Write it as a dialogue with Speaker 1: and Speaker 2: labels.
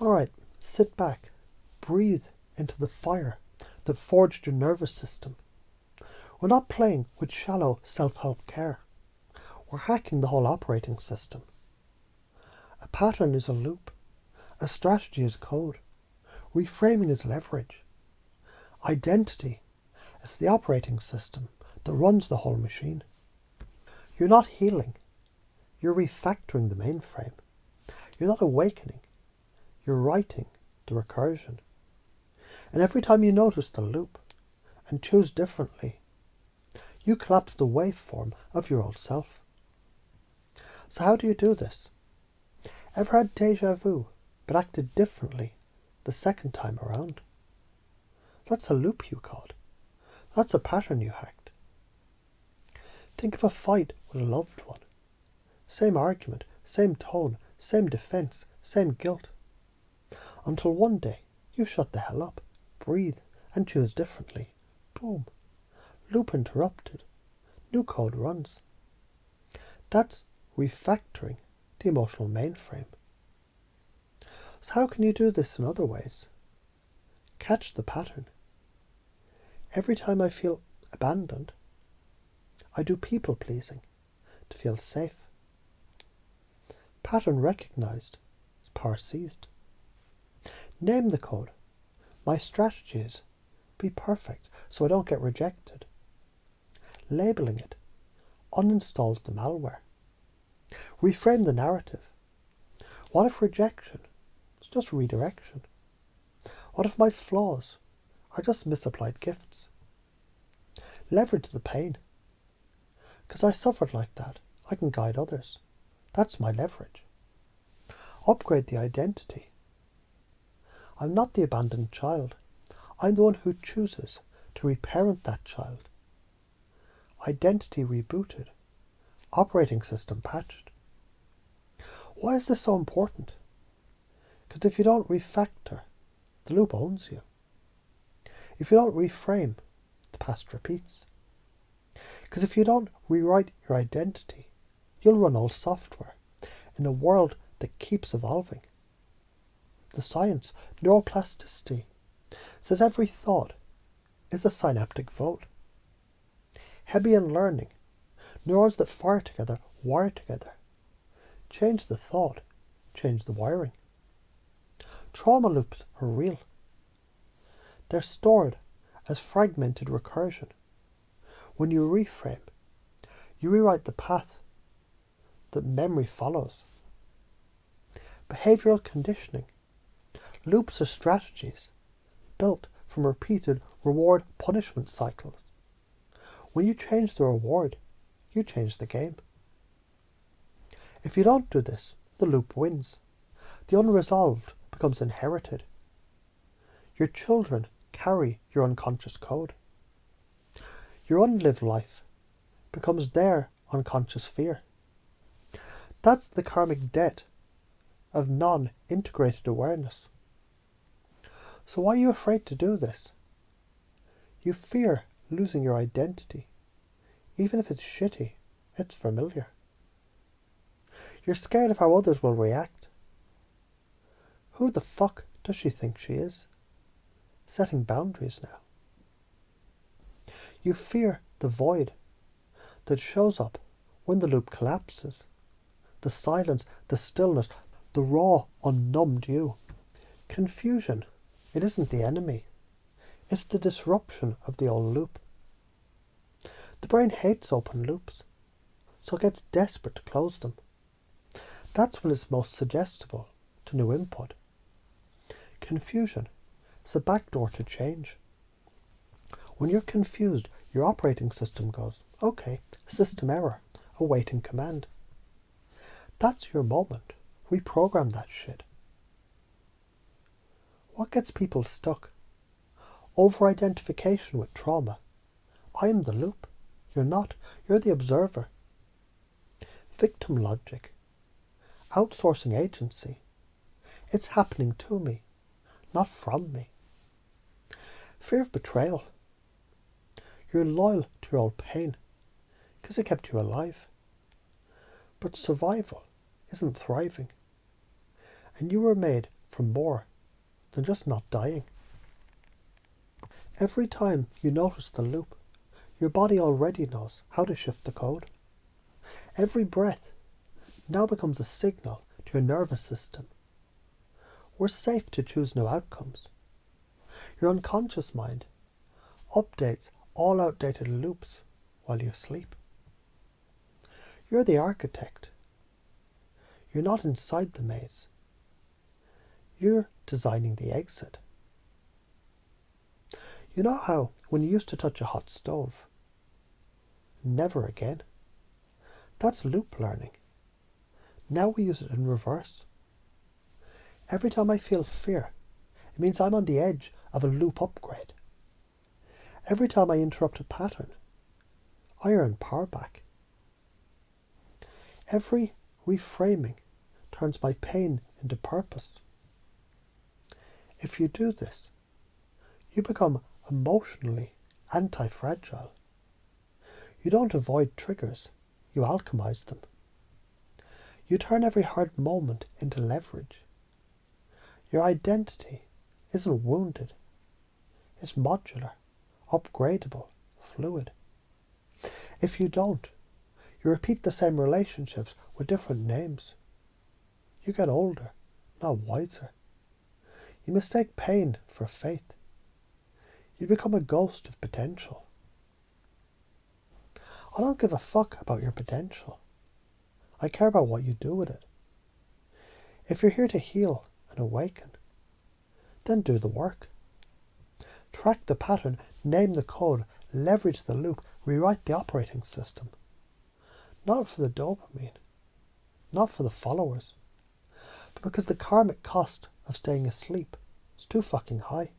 Speaker 1: Alright, sit back, breathe into the fire that forged your nervous system. We're not playing with shallow self-help care. We're hacking the whole operating system. A pattern is a loop. A strategy is code. Reframing is leverage. Identity is the operating system that runs the whole machine. You're not healing. You're refactoring the mainframe. You're not awakening. You're writing the recursion. And every time you notice the loop and choose differently, you collapse the waveform of your old self. So how do you do this? Ever had deja vu, but acted differently the second time around? That's a loop you caught. That's a pattern you hacked. Think of a fight with a loved one. Same argument, same tone, same defense, same guilt. Until one day, you shut the hell up, breathe, and choose differently. Boom. Loop interrupted. New code runs. That's refactoring the emotional mainframe. So how can you do this in other ways? Catch the pattern. Every time I feel abandoned, I do people pleasing to feel safe. Pattern recognized is power seized. Name the code. My strategy is be perfect so I don't get rejected. Labeling it uninstalls the malware. Reframe the narrative. What if rejection is just redirection? What if my flaws are just misapplied gifts? Leverage the pain. Because I suffered like that, I can guide others. That's my leverage. Upgrade the identity. I'm not the abandoned child. I'm the one who chooses to reparent that child. Identity rebooted. Operating system patched. Why is this so important? Because if you don't refactor, the loop owns you. If you don't reframe, the past repeats. Because if you don't rewrite your identity, you'll run old software in a world that keeps evolving. The science, neuroplasticity, says every thought is a synaptic vote. Hebbian learning, neurons that fire together, wire together. Change the thought, change the wiring. Trauma loops are real. They're stored as fragmented recursion. When you reframe, you rewrite the path that memory follows. Behavioral conditioning. Loops are strategies built from repeated reward-punishment cycles. When you change the reward, you change the game. If you don't do this, the loop wins. The unresolved becomes inherited. Your children carry your unconscious code. Your unlived life becomes their unconscious fear. That's the karmic debt of non-integrated awareness. So why are you afraid to do this? You fear losing your identity. Even if it's shitty, it's familiar. You're scared of how others will react. Who the fuck does she think she is? Setting boundaries now. You fear the void that shows up when the loop collapses. The silence, the stillness, the raw, unnumbed you. Confusion, it isn't the enemy. It's the disruption of the old loop. The brain hates open loops, so it gets desperate to close them. That's when it's most suggestible to new input. Confusion is a backdoor to change. When you're confused, your operating system goes, okay, system error, awaiting command. That's your moment. Reprogram that shit. What gets people stuck? Over-identification with trauma. I'm the loop. You're not. You're the observer. Victim logic. Outsourcing agency. It's happening to me, not from me. Fear of betrayal. You're loyal to your old pain because it kept you alive. But survival isn't thriving. And you were made for more than just not dying. Every time you notice the loop, your body already knows how to shift the code. Every breath now becomes a signal to your nervous system. We're safe to choose new outcomes. Your unconscious mind updates all outdated loops while you sleep. You're the architect. You're not inside the maze. You're designing the exit. You know how when you used to touch a hot stove, never again? That's loop learning. Now we use it in reverse. Every time I feel fear, it means I'm on the edge of a loop upgrade. Every time I interrupt a pattern, I earn power back. Every reframing turns my pain into purpose. If you do this, you become emotionally anti-fragile. You don't avoid triggers, you alchemize them. You turn every hard moment into leverage. Your identity isn't wounded. It's modular, upgradable, fluid. If you don't, you repeat the same relationships with different names. You get older, not wiser. You mistake pain for faith. You become a ghost of potential. I don't give a fuck about your potential. I care about what you do with it. If you're here to heal and awaken, then do the work. Track the pattern, name the code, leverage the loop, rewrite the operating system. Not for the dopamine, not for the followers, but because the karmic cost of staying asleep is too fucking high.